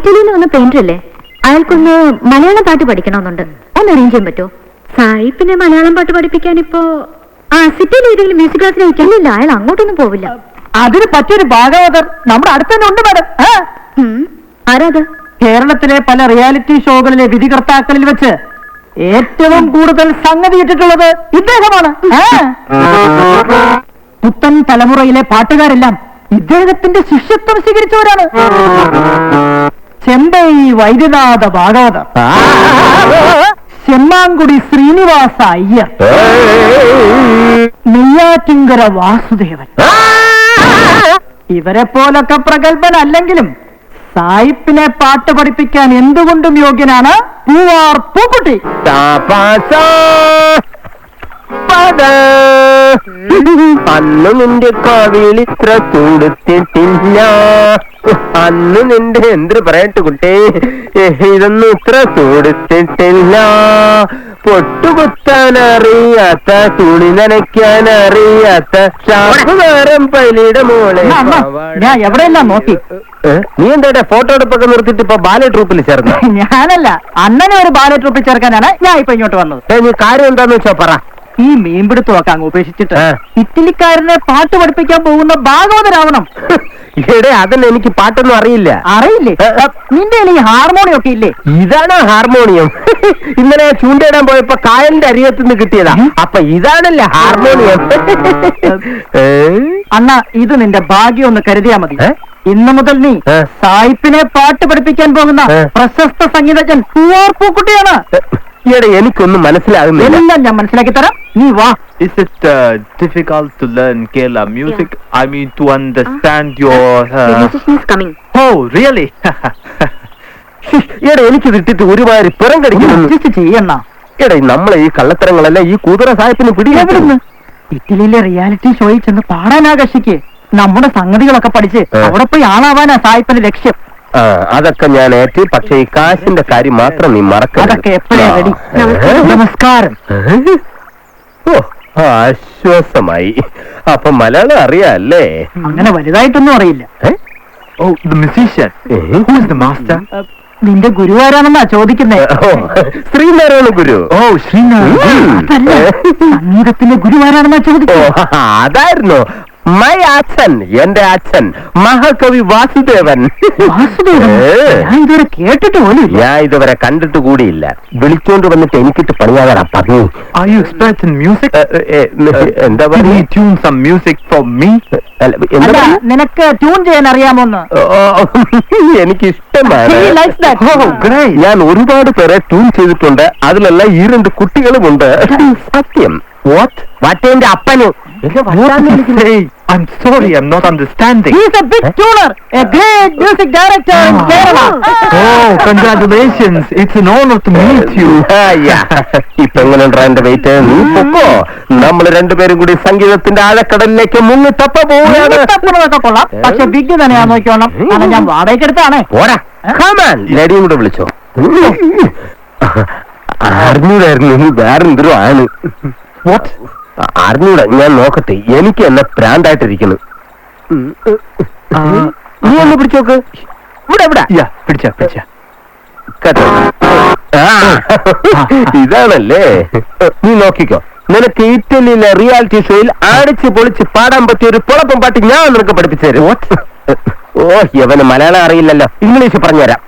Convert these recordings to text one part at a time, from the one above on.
ഇറ്റലിയിൽ വന്ന പെയിന്റർ അല്ലേ, അയാൾക്കൊന്ന് മലയാളം പാട്ട് പഠിക്കണമെന്നുണ്ട്. ഒന്ന് അറേഞ്ച് ചെയ്യാൻ പറ്റുമോ? സായിപ്പിനെ മലയാളം പാട്ട് പഠിപ്പിക്കാൻ ഇപ്പോ സിറ്റിയിൽ ഏതെങ്കിലും മ്യൂസിക് ക്ലാസ്സിൽ വയ്ക്കാനില്ല. അയാൾ അങ്ങോട്ടൊന്നും പോവില്ല. അതിന് പറ്റിയൊരു ഭാഗവതർ നമ്മുടെ അടുത്ത് തന്നെ ഉണ്ട് മാഡം. ആരാത്? കേരളത്തിലെ പല റിയാലിറ്റി ഷോകളിലെ വിധികർത്താക്കളിൽ വെച്ച് ഏറ്റവും കൂടുതൽ സംഗതി ഇട്ടിട്ടുള്ളത് ഇദ്ദേഹമാണ്. പുത്തൻ തലമുറയിലെ പാട്ടുകാരെല്ലാം ഇദ്ദേഹത്തിന്റെ ശിഷ്യത്വം സ്വീകരിച്ചവരാണ്. ചെമ്പൈ വൈദ്യനാഥ ഭാഗവതർ, ചെമ്മാങ്കുടി ശ്രീനിവാസ അയ്യർ, നെയ്യാറ്റിങ്കര വാസുദേവൻ. ഇവരെ പോലൊക്കെ പ്രഗത്ഭനല്ലെങ്കിലും സായിപ്പിനെ പാട്ട് പഠിപ്പിക്കാൻ എന്തുകൊണ്ടും യോഗ്യനാണ് പൂവാർ പൂക്കുട്ടി. അന്ന് നിന്റെ കവിളിൽ ഇത്ര തുടുത്തിട്ടില്ല, അന്ന് നിന്റെ എന്ത് പറയട്ടെ കുട്ടേ, ഇതൊന്നും ഇത്ര തുടുത്തിട്ടില്ല. പൊട്ടുകുത്താനറിയാത്ത, തുണി നനയ്ക്കാൻ അറിയാത്ത ഷാപ്പുകാരൻ പലിയുടെ മോളെ. ഞാൻ എവിടെയെല്ലാം നോക്കി. നീ എന്താ ഫോട്ടോ എടുപ്പൊക്കെ നിർത്തിട്ട് ഇപ്പൊ ബാലെ ട്രൂപ്പിൽ ചേർന്നു? ഞാനല്ല, അണ്ണനെ ഒരു ബാലെ ട്രൂപ്പിൽ ചേർക്കാനാണ് ഞാൻ ഇപ്പൊ ഇങ്ങോട്ട് വന്നത്. നീ കാര്യം എന്താന്ന് വെച്ചാ പറ. ഈ മീൻപിടുത്തമൊക്കെ അങ്ങ് ഉപേക്ഷിച്ചിട്ട് ഇറ്റലിക്കാരനെ പാട്ട് പഠിപ്പിക്കാൻ പോകുന്ന ഭാഗവതരാവണം. ഇവിടെ അതിന് എനിക്ക് പാട്ടൊന്നും അറിയില്ല. അറിയില്ലേ? നിന്റെ ഈ ഹാർമോണിയം ഒക്കെ ഇല്ലേ? ഇതാണ് ഹാർമോണിയം. ഇന്നലെ ചൂണ്ടയിടാൻ പോയപ്പോ കായലിന്റെ അരികത്ത് നിന്ന് കിട്ടിയതാ. അപ്പൊ ഇതാണല്ലേ ഹാർമോണിയം. അണ്ണ, ഇത് നിന്റെ ഭാഗ്യം ഒന്ന് കരുതിയാ മതി. ഇന്നു മുതൽ നീ സായിപ്പിനെ പാട്ട് പഠിപ്പിക്കാൻ പോകുന്ന പ്രശസ്ത സംഗീതജ്ഞൻ പൂവാർ പൂക്കുട്ടിയാണ്. ഈയിടെ എനിക്കൊന്നും മനസ്സിലാകുന്നില്ല. എല്ലാം ഞാൻ മനസ്സിലാക്കി തരാം, നീ വാ. Is it difficult to learn Kerala music? Yeah. I mean to understand your... The musician is coming. Oh, really? ഈയിടെ എനിക്ക് കിട്ടിട്ട് ഒരുമാതിരി പിറം കടിക്കുന്നു. ചെയ്യണ്ണ. ഈയിടെ നമ്മളെ ഈ കള്ളത്തരങ്ങളെല്ലാം ഈ കുതിര സാഹിപ്പിന് പിടിയാവിടുന്നു. ഇറ്റലിയിലെ റിയാലിറ്റി ഷോയിൽ ചെന്ന് പാടാനാകർഷിക്ക്. നമ്മുടെ സംഗതികളൊക്കെ പഠിച്ച് അവിടെ പോയി ആളാവാനാ സായിപ്പിന്റെ ലക്ഷ്യം. അതൊക്കെ ഞാൻ ഏറ്റി. പക്ഷെ ഈ കാശിന്റെ കാര്യം മാത്രം നീ മറക്കരുത്. അതൊക്കെ എപ്പോഴാ റെഡി? നമസ്കാരം. ഓ, ആശ്വാസമായി. അപ്പൊ മലയാളം അറിയാല്ലേ? അങ്ങനെ വലുതായിട്ടൊന്നും അറിയില്ല. Oh, the musician. Who is the master? നിന്റെ ഗുരുവാരാണെന്നാ ചോദിക്കുന്നേ. ശ്രീനാരായണ ഗുരു. ഓ, ശ്രീനാരായണ. സംഗീതത്തിന്റെ ഗുരുവാരാണെന്നാ ചോദിക്കുന്നത്. അതായിരുന്നു മൈ അച്ഛൻ, എന്റെ അച്ഛൻ മഹാകവി വാസുദേവൻ. ഞാൻ ഇതുവരെ കേട്ടിട്ട് പോലും. ഞാൻ ഇതുവരെ കണ്ടിട്ട് കൂടിയില്ല. വിളിച്ചോണ്ട് വന്നിട്ട് എനിക്കിട്ട് പണിയാകാറാ പറഞ്ഞു. Are you expert in music? എന്താ Can you tune some music for me? നിനക്ക് ട്യൂൺ ചെയ്യാൻ അറിയാമോന്ന്? എനിക്ക് ഇഷ്ടമാണ്. ഞാൻ ഒരുപാട് പേരെ ട്യൂൺ ചെയ്തിട്ടുണ്ട്. അതിലെല്ലാം ഈ 2 കുട്ടികളുമുണ്ട്. സത്യം. വട്ടേന്റെ അപ്പന്. I'm sorry, I'm not understanding. He is a big tuner, a great music director in Kerala. Oh, congratulations. It's an honor to meet you. ഇപ്പൊ എങ്ങനെയുണ്ടാ എന്റെ വെയിറ്റ്? നീ പൊക്കോ. നമ്മൾ രണ്ടുപേരും കൂടി സംഗീതത്തിന്റെ ആഴക്കടലിലേക്ക് മുങ്ങിത്തപ്പ പോവുകയാണ്. കൊള്ളാം, പക്ഷെ ബിഗ് തന്നെയാ നോക്കിയോണം. ഞാൻ വാടകയ്ക്കെടുത്താണ്. പോരാ, ലേഡിയും കൂടെ വിളിച്ചോ. അറിഞ്ഞൂടായിരുന്നു വേറെന്തോ ആണ്. അറിഞ്ഞൂടാ, ഞാൻ നോക്കട്ടെ. എനിക്ക് എന്നെ പ്രാന്തായിട്ടിരിക്കുന്നു. നീ ഒന്ന് പിടിച്ചോക്ക്. ഇവിടെ പിടിച്ച കേട്ടോ. ഇതാണല്ലേ. നീ നോക്കിക്കോ. നിനക്ക് ഇറ്റലിയിലെ റിയാലിറ്റി ഷോയിൽ അടിച്ച് പൊളിച്ച് പാടാൻ പറ്റിയ ഒരു പൊളപ്പം പാട്ട് ഞാൻ നിനക്ക് പഠിപ്പിച്ചു തരും. ഓ, ഇവന് മലയാളം അറിയില്ലല്ലോ, ഇംഗ്ലീഷ് പറഞ്ഞുതരാം.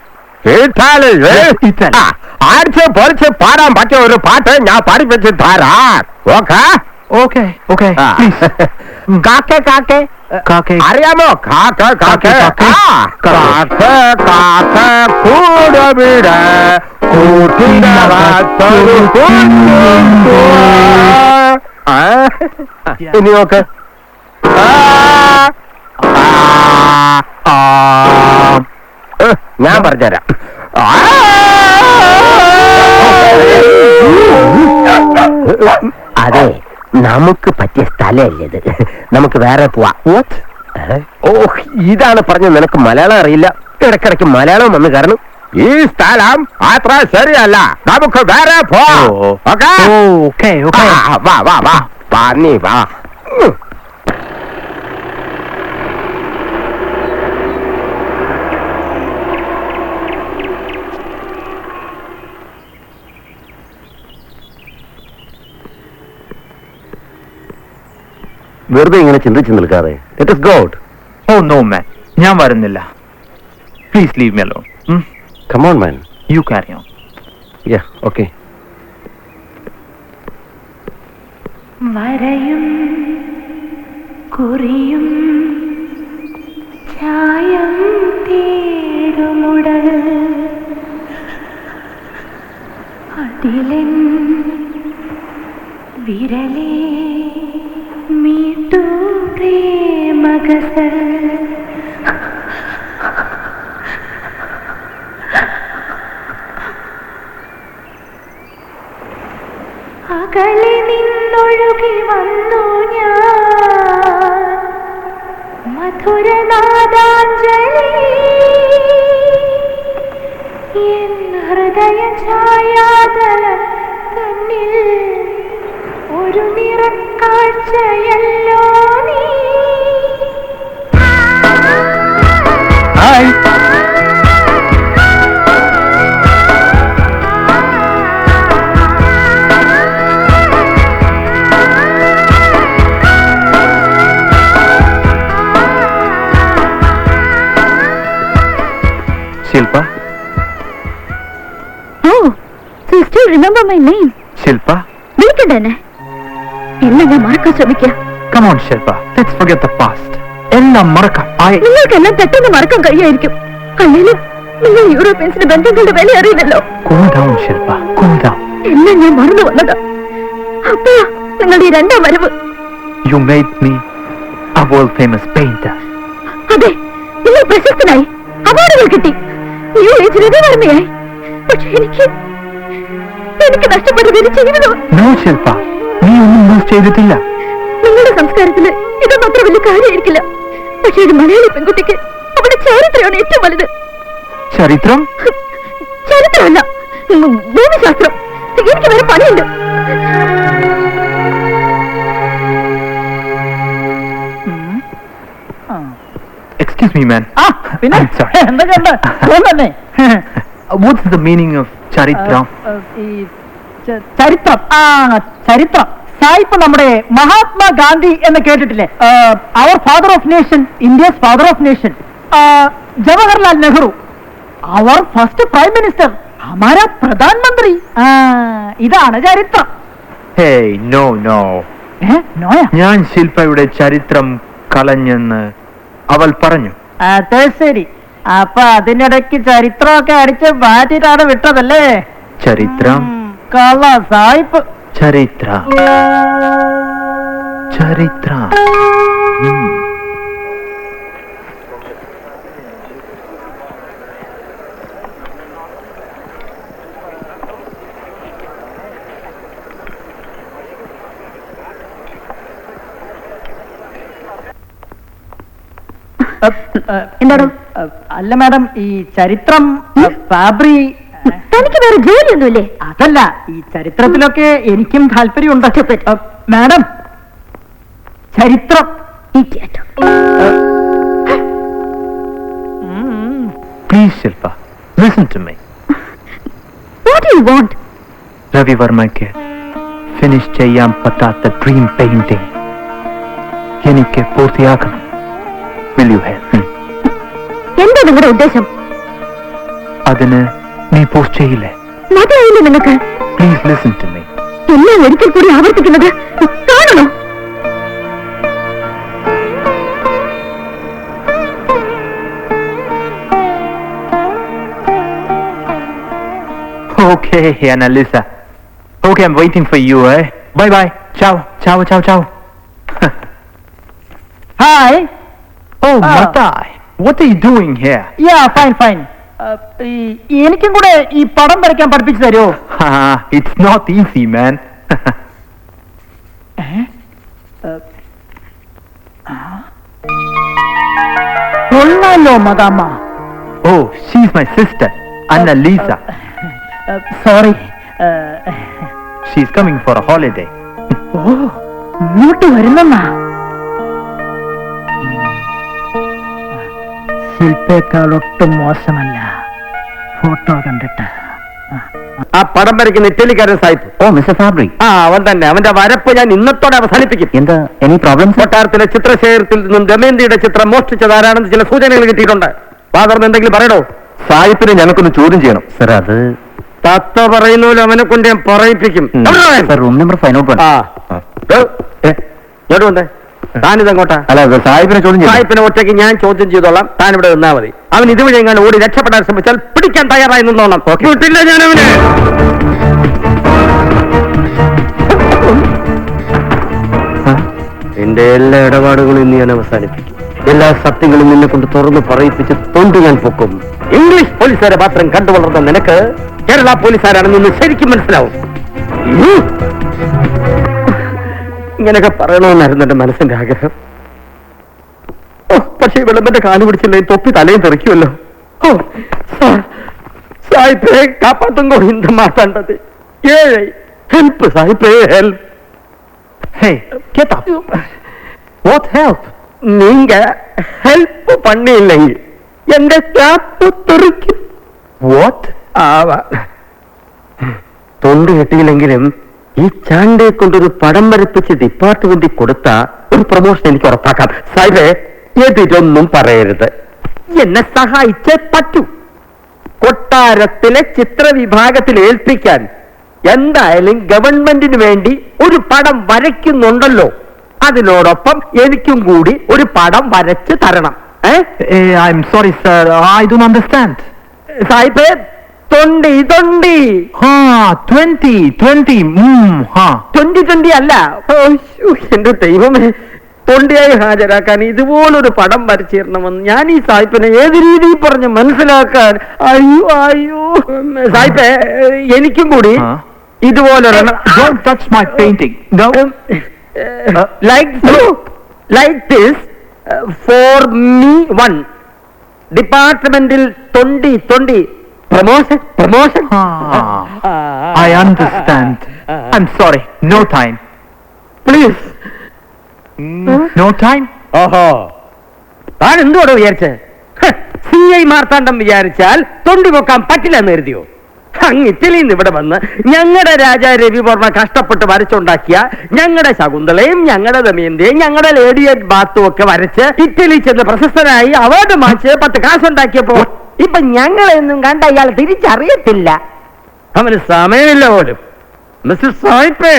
അടിച്ച് പൊളിച്ച് പാടാൻ പറ്റിയ ഒരു പാട്ട് ഞാൻ പഠിപ്പിച്ച് തരാം. Okay Okay, please. കാക്കേ കാക്കേ കാക്കേ അറിയാമോ? കാക്ക കാക്കേ കാക്ക കാക്ക കൂടവിട ഇനി നോക്ക്. ഞാൻ പറഞ്ഞുതരാം. അതെ, നമുക്ക് പറ്റിയ സ്ഥലമല്ലേത്. നമുക്ക് വേറെ പോവാം. ഓ, ഇതാണ് പറഞ്ഞത്. നിനക്ക് മലയാളം അറിയില്ല. ഇടക്കിടയ്ക്ക് മലയാളം വന്ന് കാരണം ഈ സ്ഥലം അത്ര ശരിയല്ല. നമുക്ക് വേറെ പോവാം. വാ വാ വാ വാ, നീ വാ. വെറുതെ ഇങ്ങനെ ചിന്തിച്ചു നിൽക്കാതെ. Let us go out. Oh no man, ഞാൻ വരുന്നില്ല. Please leave me alone. Come on man. You carry on. Yeah, okay. വരയും കുറിയും ചായം തേടുമുടൽ അതിലൻ വിരലേ മീട്ടു പ്രേമഗസൽ അകലെ നിന്നൊഴുകി വന്നു ഞാൻ മധുരനാദാഞ്ജലി എൻ ഹൃദയ ഛായാതലം തന്നിൽ ഒരു നിറക്കാഴ്ചയല്ലോ നീ. Hi. Shilpa? Oh, so you still remember my name? Shilpa? വിളിക്കണ്ട എന്നെ. എല്ലാം ഞാൻ മറക്കാൻ ശ്രമിക്കാം. Come on Shilpa, let's forget the past. എല്ലാം മറക്കാം. നിങ്ങൾക്കെല്ലാം പെട്ടെന്ന് മറക്കാൻ കഴിയായിരിക്കും. അല്ലെങ്കിലും നിങ്ങൾ യൂറോപ്യൻസിന്റെ ബന്ധങ്ങളുടെ വില അറിയില്ലല്ലോ. Cool down Shilpa, cool down. എല്ലാം ഞാൻ മറന്നു വന്നതാ. അപ്പോഴാ നിങ്ങളുടെ ഈ രണ്ടാം വരവ്. You made me a world famous painter. അതെ, നിങ്ങൾ പ്രശസ്തനായി, അവാർഡുകൾ കിട്ടി, ന്യൂ ഏജ് രവിവർമ്മയായി. പക്ഷെ എനിക്ക് നഷ്ടപ്പെട്ടത് ജീവിതം. No Shilpa, നീ ഒന്നും മിസ് ചെയ്തിട്ടില്ല. നിങ്ങളുടെ സംസ്കാരത്തിന് ഇതൊന്നും അത്ര വലിയ കാര്യമായിരിക്കില്ല. പക്ഷെ ഒരു മലയാളി പെൺകുട്ടിക്ക് അവിടെ ചരിത്രമാണ് ഏറ്റവും വലുത്. ചരിത്രം? ചരിത്രമല്ല, ഭൂമിശാസ്ത്രം. എനിക്ക് വേറെ പണിയുണ്ട്. Excuse me man. പിന്നെ I'm sorry. എന്തൊക്കെയുണ്ട്? സുഖമല്ലേ? What's the meaning of ചരിത്രം? ഈ ചരിത്രം. ചരിത്രം. സായിപ്പ് നമ്മുടെ മഹാത്മാഗാന്ധി എന്ന് കേട്ടിട്ടില്ലേ? അവർ father of nation, India's father of nation. Jawaharlal Nehru, അവർ ഫസ്റ്റ് പ്രൈം മിനിസ്റ്റർ, ഹമാര പ്രധാനമന്ത്രി. ഇതാണ് ചരിത്രം. Hey, no. നോയ? ഞാൻ ശില്പയുടെ ചരിത്രം കളഞ്ഞെന്ന് അവൾ പറഞ്ഞു. അതെ ശരി. അപ്പൊ അതിനിടയ്ക്ക് ചരിത്രമൊക്കെ അടിച്ച് മാറ്റിട്ടാണ് വിട്ടതല്ലേ? ചരിത്രം? കള്ള സായിപ്പ്. ചരിത്ര. എന്താണോ? അല്ല മാഡം, ഈ ചരിത്രം ഫാബ്രി. തനിക്ക് വേറെ ജോലിയൊന്നുമില്ലേ? അതല്ല, ഈ ചരിത്രത്തിലൊക്കെ എനിക്കും താല്പര്യമുണ്ട്. മാഡം, ചരിത്രം. Please Shilpa, listen to me. What do you want? രവിവർമ്മയ്ക്ക് ഫിനിഷ് ചെയ്യാൻ പറ്റാത്ത ഡ്രീം പെയിന്റിംഗ് എനിക്ക് പൂർത്തിയാക്കണം. Will you help me? എന്താ നിങ്ങളുടെ ഉദ്ദേശം? അതിന് നീ പോസ്റ്റ് ചെയ്യില്ലേ? മതിയായില്ലേ നിങ്ങൾക്ക്? Please listen to me. എല്ലാം ഒരിക്കൽ കൂടി ആവർത്തിക്കുന്നത് കാണണോ? Okay, Annalisa. Okay, I'm waiting for you, eh? Bye. Ciao. Hi. Oh, Matai. What are you doing here? Yeah, fine. എനിക്കും കൂടെ ഈ പടം വരയ്ക്കാൻ പഠിപ്പിച്ചു തരുമോ? It's not easy, man. കൊള്ളാലോ മദാമ്മ. Oh, she's my sister, Annalisa. Sorry. She's coming for a holiday. ഓ, ഇങ്ങോട്ട് വരുന്നെന്നാ? ശില്പേക്കാൾ ഒട്ടും മോശമല്ല ഫോട്ടോ കണ്ടിട്ട്. ആ പടം വരയ്ക്കുന്ന ഇറ്റലിക്കാരൻ സാഹിബ്. ഓ മിസ്റ്റർ ഫാബ്രി. അവൻ തന്നെ. അവന്റെ വരപ്പ് ഞാൻ ഇന്നത്തോടെ അവസാനിപ്പിക്കും. എന്താ എനി പ്രോബ്ലം? കൊട്ടാരത്തിലെ ചിത്രശേഖരത്തിൽ നിന്നും ദമയന്തിയുടെ ചിത്രം മോഷ്ടിച്ചതാരാണെന്ന് ചില സൂചനകൾ കിട്ടിയിട്ടുണ്ട്. ഫാദറിന് എന്തെങ്കിലും പറയണോ? സാഹിബിനെ ഞങ്ങൾക്കൊന്ന് ചോദ്യം ചെയ്യണം. സർ അത് തത്ത പറയുന്നല്ലോ അവനെ കൊണ്ട് ഞാൻ പറയിപ്പിക്കും. Room number 501. ഇങ്ങോട്ട് വന്നേ. താനിതെങ്ങോട്ടാ? അല്ല സാഹിബിനെ ചോദ്യം ചെയ്യണം. സാഹിബിനെ ഒറ്റയ്ക്ക് ഞാൻ ചോദ്യം ചെയ്തോളാം. താൻ ഇവിടെ നിന്നാ മതി. അവൻ ഇതുവഴി എങ്ങാണ്ട് ഓടി രക്ഷപ്പെടാൻ ശ്രമിച്ചാൽ പിടിക്കാൻ തയ്യാറായി നിന്നോളാം. വിട്ടില്ല ഞാൻ അവനെ. എന്റെ എല്ലാ ഇടപാടുകളും ഇന്ന് ഞാൻ അവസാനിപ്പിക്കും. എല്ലാ സത്യങ്ങളും നിന്നെ കൊണ്ട് തുറന്ന് പറയിപ്പിച്ച് തൊണ്ടു ഞാൻ പൊക്കും. ഇംഗ്ലീഷ് പോലീസുകാരെ മാത്രം കണ്ടു വളർന്ന നിനക്ക് കേരള പോലീസുകാരാണെന്ന് ഇന്ന് ശരിക്കും മനസ്സിലാവും. ഇങ്ങനെയൊക്കെ പറയണമെന്നായിരുന്നു എന്റെ മനസ്സിന്റെ ആഗ്രഹം. പക്ഷേ വിളമ്പന്റെ കാല് പിടിച്ചില്ലേ തൊപ്പി തലയും തെറിക്കുമല്ലോ. സാഹിബേ കാപ്പാത്തുങ്കോ ഹിന്ദ മാറ്റാണ്ടത്. ഹെൽപ്പ് സാഹിബേ ഹെൽപ്പ്. What help? നീങ്ക ഹെൽപ്പ് പണിയില്ലെങ്കിൽ എന്റെ ക്യാപ്പ് തെറിക്കും. വാട്ട്? തൊണ്ട് കെട്ടിയില്ലെങ്കിലും ഈ ചാണ്ടയെ കൊണ്ടൊരു പടം വരപ്പിച്ച് ഡിപ്പാർട്ട്മെന്റിൽ കൊടുത്ത ഒരു പ്രൊമോഷൻ എനിക്ക് ഉറപ്പാക്കാം. സാഹിബേ എതിരൊന്നും പറയരുത്. എന്നെ സഹായിച്ചേ പറ്റൂ. കൊട്ടാരത്തിലെ ചിത്രവിഭാഗത്തിൽ ഏൽപ്പിക്കാൻ എന്തായാലും ഗവൺമെന്റിന് വേണ്ടി ഒരു പടം വരയ്ക്കുന്നുണ്ടല്ലോ. അതിനോടൊപ്പം എനിക്കും കൂടി ഒരു പടം വരച്ച് തരണം. I'm sorry sir, I don't understand. സാഹിബേ തൊണ്ടി 20 അല്ല. എന്റെ ദൈവമേ, തൊണ്ടിയായി ഹാജരാക്കാൻ ഇതുപോലൊരു പടം വരച്ചിരണമെന്ന് ഞാൻ ഈ സാഹിബിനെ ഏത് രീതിയിൽ പറഞ്ഞ് മനസ്സിലാക്കാൻ. അയ്യോ സാഹിബേ, എനിക്കും കൂടി ഇതുപോലൊരെണ്ണം. like this for me one. ഡിപ്പാർട്ട്മെന്റിൽ തൊണ്ടി promotion. I understand. I'm sorry. No time. Please. No time? ഓഹോ, താൻ എന്തുകൊണ്ടോ വിചാരിച്ചേ? CI മാർത്താണ്ഡം വിചാരിച്ചാൽ തൊണ്ടി പൊക്കാൻ പറ്റില്ലെന്ന് കരുതിയോ? അങ്ങ് ഇറ്റലിയിൽ നിന്ന് ഇവിടെ വന്ന് ഞങ്ങളുടെ രാജാ രവിവർമ്മ കഷ്ടപ്പെട്ട് വരച്ചുണ്ടാക്കിയ ഞങ്ങളുടെ ശകുന്തളയും ഞങ്ങളുടെ ദമയന്തിയും ഞങ്ങളുടെ ലേഡിയറ്റ് ബാത്തും ഒക്കെ വരച്ച് ഇറ്റലി ചെന്ന് പ്രശസ്തനായി അവാർഡ് വാങ്ങിച്ച് 10 കാശുണ്ടാക്കിയപ്പോ ഇപ്പൊ ഞങ്ങളെയൊന്നും കണ്ട അയാൾ തിരിച്ചറിയത്തില്ല. അവന് സമയമില്ല പോലും. മിസ്റ്റർ സാഹിബേ,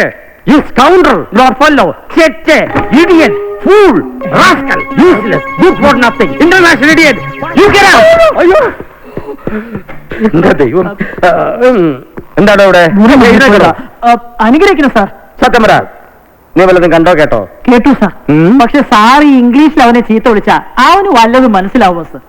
you scoundrel, your fellow, cheche, idiot, fool, rascal, useless, good for nothing, international idiot, you get out. അയ്യോ, എന്താ ദൈവം. എന്താണ് ഇവിടെ? അനുഗ്രഹിക്കണം സാർ. സത്യം പറ, നീ വല്ലതും കണ്ടോ കേട്ടോ? കേട്ടു സാർ. പക്ഷെ സാർ ഈ ഇംഗ്ലീഷിൽ അവനെ ചീത്ത വിളിച്ചാ അവന് വല്ലതും മനസ്സിലാവുമോ സാർ?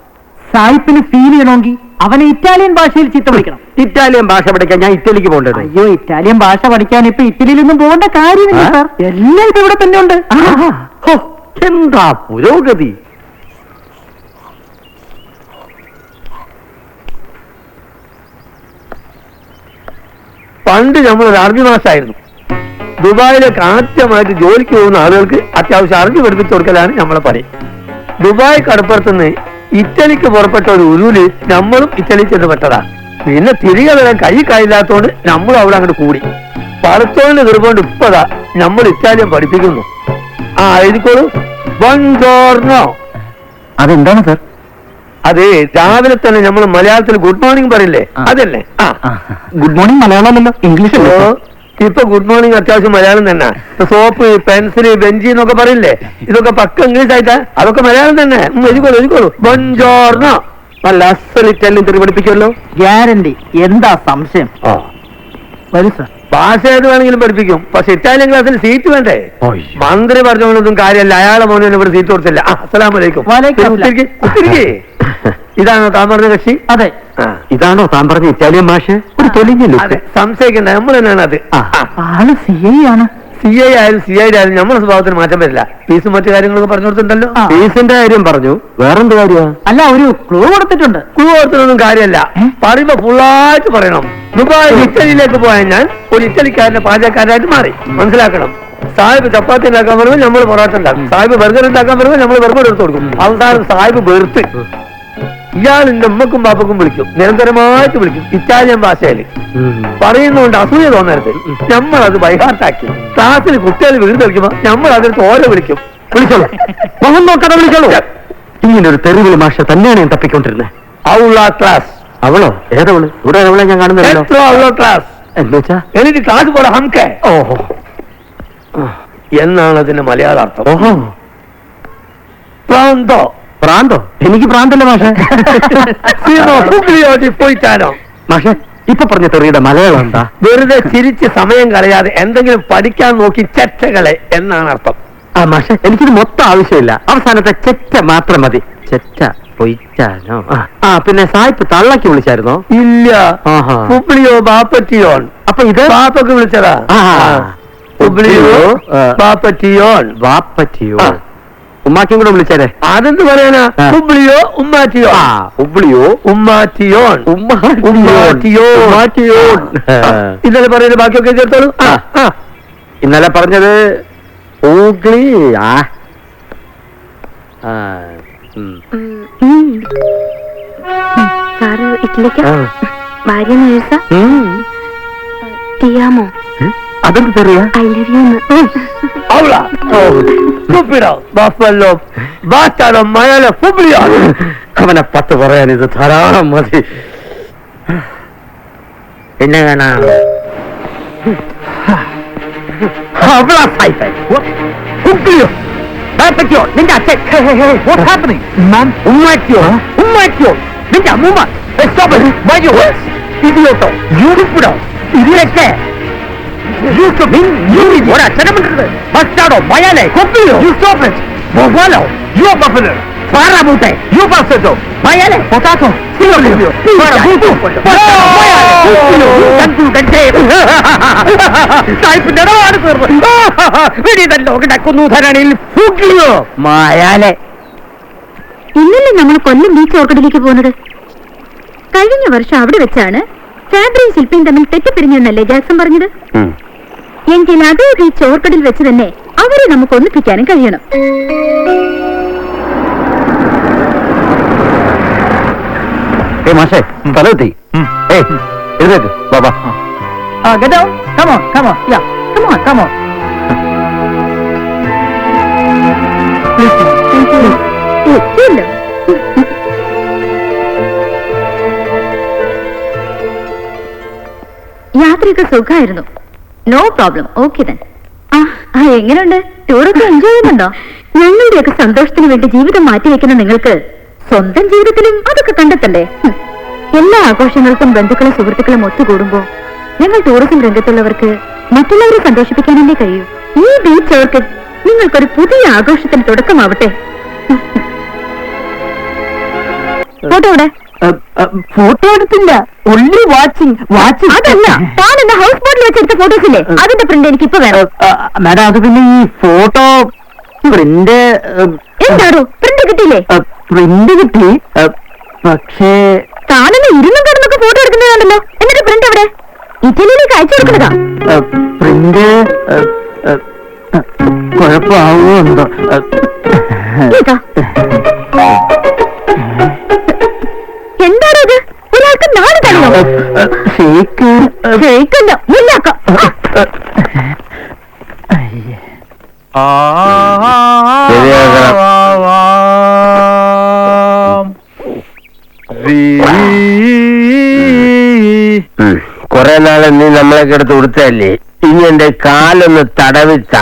സാഹിബിന് ഫീൽ ചെയ്യണമെങ്കിൽ അവനെ ഇറ്റാലിയൻ ഭാഷയിൽ ചീത്ത വിളിക്കണം. ഇറ്റാലിയൻ ഭാഷ പഠിക്കാൻ ഞാൻ ഇറ്റലിക്ക് പോകേണ്ടത്. അയ്യോ, ഇറ്റാലിയൻ ഭാഷ പഠിക്കാൻ ഇപ്പൊ ഇറ്റലിയിലൊന്നും പോകേണ്ട കാര്യമില്ല സാർ. എല്ലാം ഇപ്പൊ ഇവിടെ തന്നെ ഉണ്ട്. എന്താ പുരോഗതി. പണ്ട് നമ്മളൊരു അറബി മാസമായിരുന്നു. ദുബായിലേക്ക് ആദ്യമായിട്ട് ജോലിക്ക് പോകുന്ന ആളുകൾക്ക് അത്യാവശ്യം അറബി പഠിപ്പിച്ചു കൊടുക്കലാണ് നമ്മളെ പണി. ദുബായ് കടപ്പുറത്തുനിന്ന് ഇറ്റലിക്ക് പുറപ്പെട്ട ഒരു ഉരുവില് നമ്മളും ഇറ്റലി ചെന്ന് പെട്ടതാ. പിന്നെ തിരികെ വരാൻ കൈ കായില്ലാത്തോണ്ട് നമ്മളും അവിടെ അങ്ങോട്ട് കൂടി. പടത്തോളിന് കൃപകൊണ്ട് ഇപ്പതാ നമ്മൾ ഇറ്റാലിയൻ പഠിപ്പിക്കുന്നു. എഴുതിക്കോളൂ. ബോൺജോർണോ. അതെന്താണ് സാർ? അത് രാവിലെ തന്നെ നമ്മൾ മലയാളത്തിൽ ഗുഡ് മോർണിംഗ് പറയില്ലേ, അതല്ലേ? ഗുഡ് മോർണിംഗ് മലയാളമല്ലോ, ഇംഗ്ലീഷ്. ഇപ്പൊ ഗുഡ് മോർണിംഗ് അത്യാവശ്യം മലയാളം തന്നെ. സോപ്പ്, പെൻസില്, ബെഞ്ചി എന്നൊക്കെ പറയില്ലേ, ഇതൊക്കെ പക്ക ഇംഗ്ലീഷ് ആയിട്ടാ. അതൊക്കെ മലയാളം തന്നെ. എഴുതിക്കോളൂ. ബോൺജോർണോ. നല്ല അസൽ ഇറ്റാലിയൻ തെറി പഠിപ്പിക്കുമല്ലോ. ഗ്യാരണ്ടി. എന്താ സംശയം? വരൂ സാർ. ഭാഷ ഏത് വേണമെങ്കിലും പഠിപ്പിക്കും. പക്ഷെ ഇറ്റാലിയൻ ക്ലാസ്സിൽ സീറ്റ് വേണ്ടേ? മന്ത്രി പറഞ്ഞൊന്നും കാര്യമല്ല. അയാളെ മോനെ ഇവിടെ സീറ്റ് കൊടുത്തില്ല. അസ്സലാമു അലൈക്കും. ഇതാണോ താൻ പറഞ്ഞ കക്ഷി? അതെ. ഇതാണോ താൻ പറഞ്ഞ ഇറ്റാലിയൻ ഭാഷ? ഒരു തെളിഞ്ഞല്ലോ. സംശയിക്കണ്ട, നമ്മൾ തന്നെയാണ് അത്. ആള് CI ആണ്. CI ആയാലും CI ആയാലും നമ്മുടെ സ്വഭാവത്തിന് മാറ്റം വരില്ല. ഫീസും മറ്റു കാര്യങ്ങളൊക്കെ പറഞ്ഞു കൊടുത്തിട്ടുണ്ടല്ലോ. ഫീസിന്റെ കാര്യം പറഞ്ഞു. വേറെന്ത് കാര്യമാണ്? അല്ല, ഒരു ക്ലൂ കൊടുത്തിട്ടുണ്ട്. ക്ലൂ കൊടുത്തിട്ടൊന്നും കാര്യമല്ല. പറയുമ്പോ ഫുള്ളായിട്ട് പറയണം. ദുബായ് ഇറ്റലിയിലേക്ക് പോയാൽ ഞാൻ ഒരു ഇറ്റലിക്കാരന്റെ പാചകക്കാരനായിട്ട് മാറി. മനസ്സിലാക്കണം. സാഹിബ് ചപ്പാത്തി ഉണ്ടാക്കാൻ പറയുമ്പോൾ നമ്മൾ പൊറോട്ട ഉണ്ടാക്കും. സാഹിബ് ബർഗർ ഉണ്ടാക്കാൻ പറയുമ്പോൾ നമ്മൾ ബർഗർ എടുത്തു കൊടുക്കും. അവസാനം സാഹിബ് വെറുത്ത് ഇയാൾ എന്റെ ഉമ്മക്കും പാപ്പക്കും വിളിക്കും, നിരന്തരമായിട്ട് വിളിക്കും ഇറ്റാലിയൻ ഭാഷയിൽ. പറയുന്നതുകൊണ്ട് അസൂയ തോന്നരുത്. നമ്മൾ അത് ബൈഹാർട്ടാക്കി ക്ലാസ്സിൽ കുട്ടികൾ വീട് കളിക്കുമ്പോ നമ്മൾ അതിന് ഓരോ വിളിക്കും. വിളിച്ചോളൂ, മുഖം നോക്കാതെ വിളിച്ചോളൂ. ഇങ്ങനെ ഒരു തെരുവിൽ മാഷ തന്നെയാണ് ഞാൻ തപ്പിക്കൊണ്ടിരുന്നത്. ഔള ക്ലാസ്. അവളോ? ഏതവള്? ഇവിടെ അവളെ ഞാൻ കാണുന്നില്ലല്ലോ. ഔള ക്ലാസ് എന്ന് വെച്ചാ എനിക്ക് ക്ലാസ് പോലെ ഹംകെ. ഓഹോ, എന്നാണ് അതിന്റെ മലയാള അർത്ഥം. ഓഹോ, പ്രാന്തോ. പ്രാന്തോ? എനിക്ക് പ്രാന്തല്ല മാഷെ. പോയിട്ടാനോ മാഷെ ഇപ്പൊ പറഞ്ഞ തെറിയുടെ മലയാളം എന്താ? വെറുതെ ചിരിച്ച് സമയം കളയാതെ എന്തെങ്കിലും പഠിക്കാൻ നോക്കി ചെറ്റകളെ എന്നാണ് അർത്ഥം. ആ മാഷെ എനിക്കിത് മൊത്തം ആവശ്യമില്ല, അവസാനത്തെ ചെറ്റ മാത്രം മതി. ചെറ്റ പൊയ്ച്ചാനോ? ആ പിന്നെ സായിപ്പ് തള്ളക്ക് വിളിച്ചായിരുന്നോ? ഇല്ല. ആഹാ. പുബ്ലിയോ ബാപ്പറ്റിയോൺ. അപ്പൊ ഇത് ബാപ്പൊക്കെ വിളിച്ചതാ. പുബ്ലിയോ ബാപ്പറ്റിയോൺ. വാപ്പറ്റിയോ? ഉമ്മാക്കിയും കൂടെ വിളിച്ചേരെ. അതെന്ത് പറയാനാ? പുബ്ലിയോ ഉമ്മാറ്റിയോ? ഉബ്ലിയോ ഉമ്മാറ്റിയോൺ. ഉമ്മാറ്റിയോൺ. ഇന്നലെ പറയുന്നത് ബാക്കിയൊക്കെ ചേർത്തോളൂ. ഇന്നലെ പറഞ്ഞത് ഊഗ്ലി. സാറ് ഇറ്റലിക്ക ഭാര്യ നേഴ്സ. ടിയാമോ? അതെന്ത് തെറിയാ? I love you. അവനെ 10 പറയാൻ ഇത് ധാരാളം മതി. പിന്നെ കാണാം. നിന്റെ അച്ഛൻ ഉമ്മാറ്റിയോ? ഉമ്മാറ്റിയോ? നിന്റെ അമ്മൂമ്മ. ഇതിലോട്ടോ യൂണിപ്പിടോ ഇതിലൊക്കെ ഒരച്ഛനമുണ്ടത്. ബസ്റ്റാടോ മയാലേ കൊപ്പിയോ? You stop it. ബൊവാലോ യു ആർ ബഫലോ. പാറാമൂട്ടെ യു പാസോ മയാലേ പൊട്ടാറ്റോ സിലോലിയോ പാറാമൂട്ടോ സായിപ്പിന്റെ ഇടപാട് തീർന്നു. വെടിതല്ലോ കിടക്കുന്നു ധരണിയിൽ ഫുഗ്ലിയോ മായാലേ. ഇന്നലെ നമ്മൾ കൊല്ലം ബീച്ച് ഓർക്കിഡിലേക്ക് പോകുന്നത്. കഴിഞ്ഞ വർഷം അവിടെ വെച്ചാണ് ഫാബ്രിയും ശില്പിയും തമ്മിൽ തെറ്റിപ്പിരിഞ്ഞെന്നല്ലേ ജാക്സൺ പറഞ്ഞത്? എങ്കിൽ അതേ ബീച്ച് ഓർക്കിഡിൽ വെച്ച് തന്നെ അവരെ നമുക്ക് ഒന്നിപ്പിക്കാനും കഴിയണം. മാഷേ സ്ഥലത്തി എഴുതേക്ക് Baba. Get down. Come on, come on. Yeah, come on, come on. യാത്രയൊക്കെ സുഖമായിരുന്നു. No problem. ഓക്കെ തന്നെ. എങ്ങനെയുണ്ട്? ടൂറൊക്കെ എൻജോയ് ചെയ്യുന്നുണ്ടോ? ഞങ്ങളുടെയൊക്കെ സന്തോഷത്തിന് വേണ്ടി ജീവിതം മാറ്റിവെക്കുന്ന നിങ്ങൾക്ക് സ്വന്തം ജീവിതത്തിലും അതൊക്കെ കണ്ടെത്തണ്ടേ? എല്ലാ ആഘോഷങ്ങൾക്കും ബന്ധുക്കളും സുഹൃത്തുക്കളും ഒത്തുകൂടുമ്പോ ഞങ്ങൾ ടൂറിസം രംഗത്തുള്ളവർക്ക് മറ്റുള്ളവരെ സന്തോഷിപ്പിക്കാനല്ലേ കഴിയൂ. ഈ ബീച്ച് ഓർക്കിഡ് നിങ്ങൾക്കൊരു പുതിയ ആഘോഷത്തിന് തുടക്കമാവട്ടെ. ഫോട്ടോ ഇവിടെ. ഫോട്ടോ എടുത്തില്ല, ഒള്ളി വാച്ചിങ്. അതല്ല, താൻ എന്ന ഹൗസ് ബോട്ടിൽ വെച്ചെടുത്ത ഫോട്ടോസ് ഇല്ലേ, അതിന്റെ പ്രിന്റ് എനിക്ക് ഇപ്പൊ വേണം. മാഡം അത് പിന്നെ ഈ ഫോട്ടോ പ്രിന്റ് എന്താണോ? പ്രിന്റ് കിട്ടിയില്ലേ? പ്രിന്റ് കിട്ടി, പക്ഷേ താനെന്ന് ഇരുന്നും കിടന്നൊക്കെ ഫോട്ടോ എടുക്കുന്നതാണല്ലോ. എന്നിട്ട് പ്രിന്റ് എവിടെ? ഇറ്റലിയിലേക്ക് അയച്ചു കൊടുക്കുന്നതാ. പ്രിന്റ് കുഴപ്പമാവോ എന്തോ. എന്താണോ ഇത്? ഒരാൾക്ക് നാളെ തന്നെയോ? ഷേക്കല്ല, മുല്ലാക്കം. കൊറേ നാളെ നീ നമ്മളൊക്കെ എടുത്ത് കൊടുത്തല്ലേ, ഇനി എന്റെ കാലൊന്ന് തടവിച്ച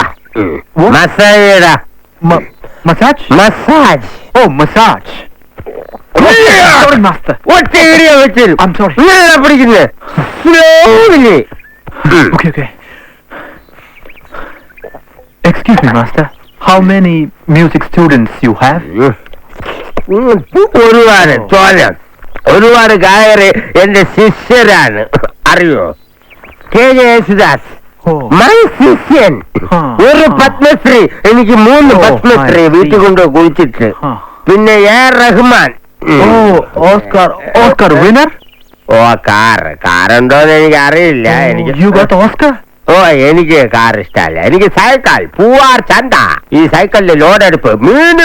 massage. Massage? Massage. Oh, massage. Sorry, master. I'm sorry. പിടിക്കുന്നത് സ്ലോവില്. Okay, okay. Excuse me, master. How many music students you have? ഒരുപാട് ഗായകര് എന്റെ ശിഷ്യരാണ്, അറിയോ? KJ യേശുദാസ് മൈ ശിഷ്യൻ. ഒരു പത്മശ്രീ, എനിക്ക് 3 പത്മശ്രീ വീട്ടിൽ കൊണ്ട് കുഴിച്ചിട്ട്. പിന്നെ AR റഹ്മാൻ. Oscar winner? കാറുണ്ടോന്ന് എനിക്ക് അറിയില്ല. You got Oscar? എനിക്ക് കാർ ഇഷ്ടമല്ല, എനിക്ക് സൈക്കിൾ. പൂവാർ ചന്ത. ഈ സൈക്കിളിന്റെ ലോഡെടുപ്പ് മീന്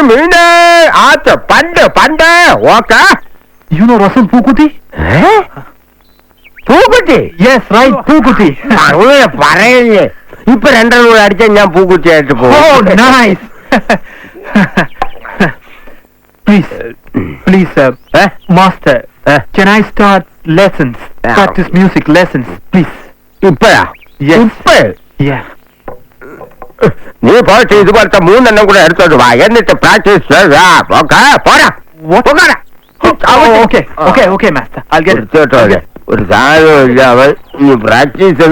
ആത്ത് പണ്ട്. Okay You know Rasul Pukuti? പൂക്കുറ്റി? Yes, right, Pukuti. അങ്ങനെ പറയല്ലേ. ഇപ്പൊ രണ്ടെണ്ണം കൂടെ അടിച്ചാൽ ഞാൻ പൂക്കുറ്റിയായിട്ട് Oh, പോകും. nice. Please, Master, can I start lessons? Practice music lessons, please. ഇപ്പഴാ? Yes. ഇപ്പഴ്? Yeah. നീ പോയിട്ട് ഇതുപോലത്തെ 3 എണ്ണം കൂടെ എടുത്തോട്ട് വാ, എന്നിട്ട് പ്രാക്ടീസ് പോരാ. പോകാനാ. Oh, okay, Master. I'll get it. തീർച്ചയായിട്ടും ഒരു സാധനമില്ല അവൻ. നീ പ്രാക്ടീസ്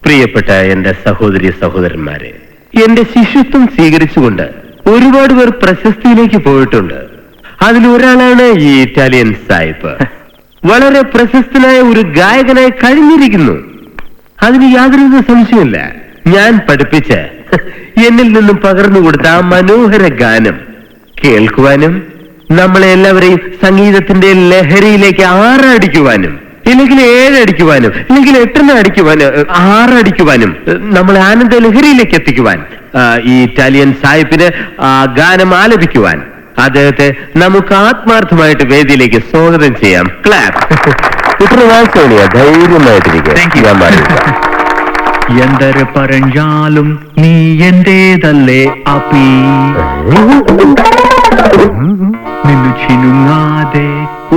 പ്രിയപ്പെട്ട എന്റെ സഹോദരി സഹോദരന്മാരെ, എന്റെ ശിഷ്യത്വം സ്വീകരിച്ചുകൊണ്ട് ഒരുപാട് പേർ പ്രശസ്തിയിലേക്ക് പോയിട്ടുണ്ട്. അതിലൊരാളാണ് ഈ ഇറ്റാലിയൻ സായിപ്പ്. വളരെ പ്രശസ്തനായ ഒരു ഗായകനായി കഴിഞ്ഞിരിക്കുന്നു. അതിന് യാതൊരു സംശയമില്ല. ഞാൻ പഠിപ്പിച്ച് എന്നിൽ നിന്നും പകർന്നു കൊടുത്ത ആ മനോഹര ഗാനം കേൾക്കുവാനും നമ്മളെ എല്ലാവരെയും സംഗീതത്തിന്റെ ലഹരിയിലേക്ക് ആറടിക്കുവാനും, ഇല്ലെങ്കിൽ 7 അടിക്കുവാനും, ഇല്ലെങ്കിൽ 8 അടിക്കുവാനും, 6 അടിക്കുവാനും, നമ്മളെ ആനന്ദ ലഹരിയിലേക്ക് എത്തിക്കുവാൻ ഈ ഇറ്റാലിയൻ സായിപ്പിന് ഗാനം ആലപിക്കുവാൻ അദ്ദേഹത്തെ നമുക്ക് ആത്മാർത്ഥമായിട്ട് വേദിയിലേക്ക് സ്വാഗതം ചെയ്യാം. ക്ലാപ്പ്. ധൈര്യമായിട്ടിരിക്കും. ഞാൻ പറയുക, എന്തൊരു പറഞ്ഞാലും നീ എന്റേതല്ലേ അപ്പി, നിന്നു ചിനുങ്ങാതെ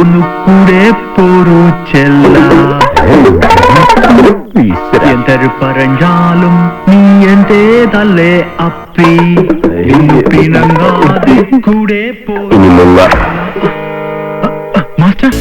ഒന്നു കൂടെ പോരു ചെല്ല. എന്തൊരു പറഞ്ഞാലും നീ എന്റേതല്ലേ അപ്പി, നിന്നു പിണങ്ങാതെ കൂടെ പോരു. ഇനി മുങ്ങ. മാസ്റ്റർ